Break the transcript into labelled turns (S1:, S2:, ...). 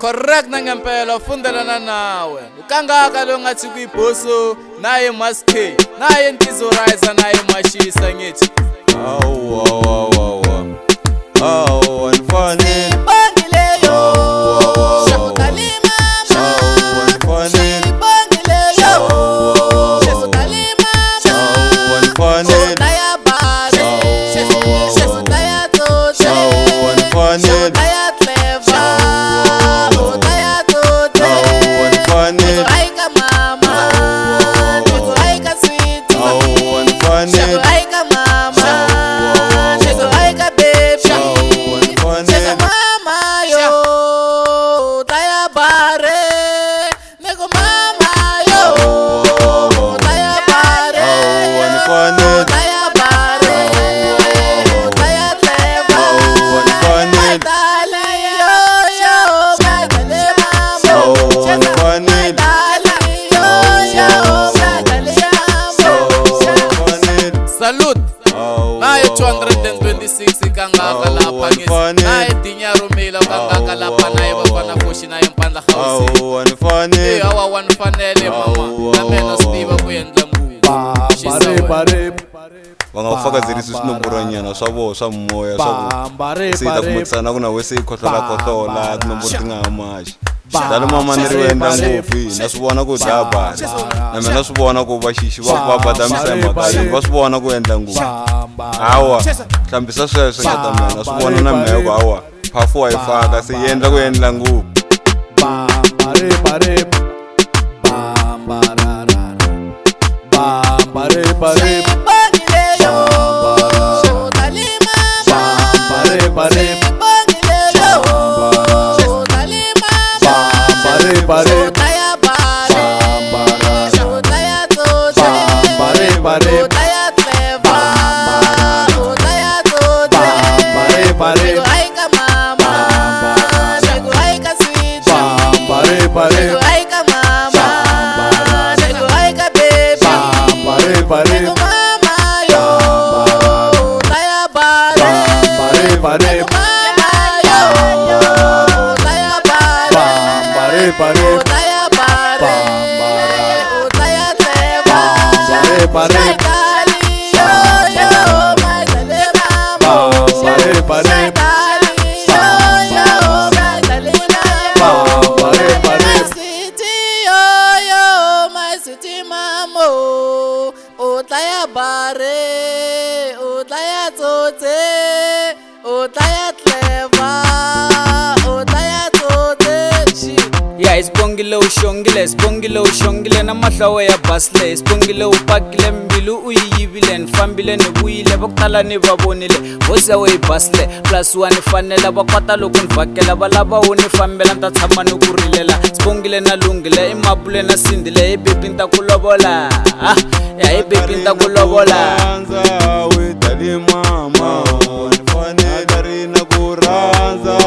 S1: correct nangempela ufundelana nawe ukangaka lo ngathi kuyibhoso naye maske naye Ntizo Riser naye mashisa ngithi
S2: anfanele
S1: salute naye 226 kangaka lapha ngithi naye Dinyaro Mila kangaka lapha naye bafana fushi naye Mpandla House awa wanfanele mama namena Steve kuyendla ngubo
S2: vangafakazirisa swinomboranyana swa vona swa moya swa sita kumekisana ku na wese khohlola tinomboro ti nga ha maxi dalo mama ni ri endla ngopfu na swi vona ku dlaya bana na mina swi vona ku vaxixi va badamisa hi mhaka yini va swi vona ku endla ngopfu hawa hlambisa sweswo nga ta mina swi vona na mheko hawa phafu wa yi faka se yi endla ku endla ngopfu
S3: Spongile ushongile na mahlawo ya basle spongile upakile mbilu uyiyibile nifambile nivuyile vakutala ni vavonile hosa we basle +1 fanela vakwata loko nivhakela valava wo ni fambela nta tshama ni ku rilela spongile na lungile i mapule na sindile hi bebi nta ku lovola hi bebi nta ku lovola
S2: we dali mama fanela ri na ku rhandza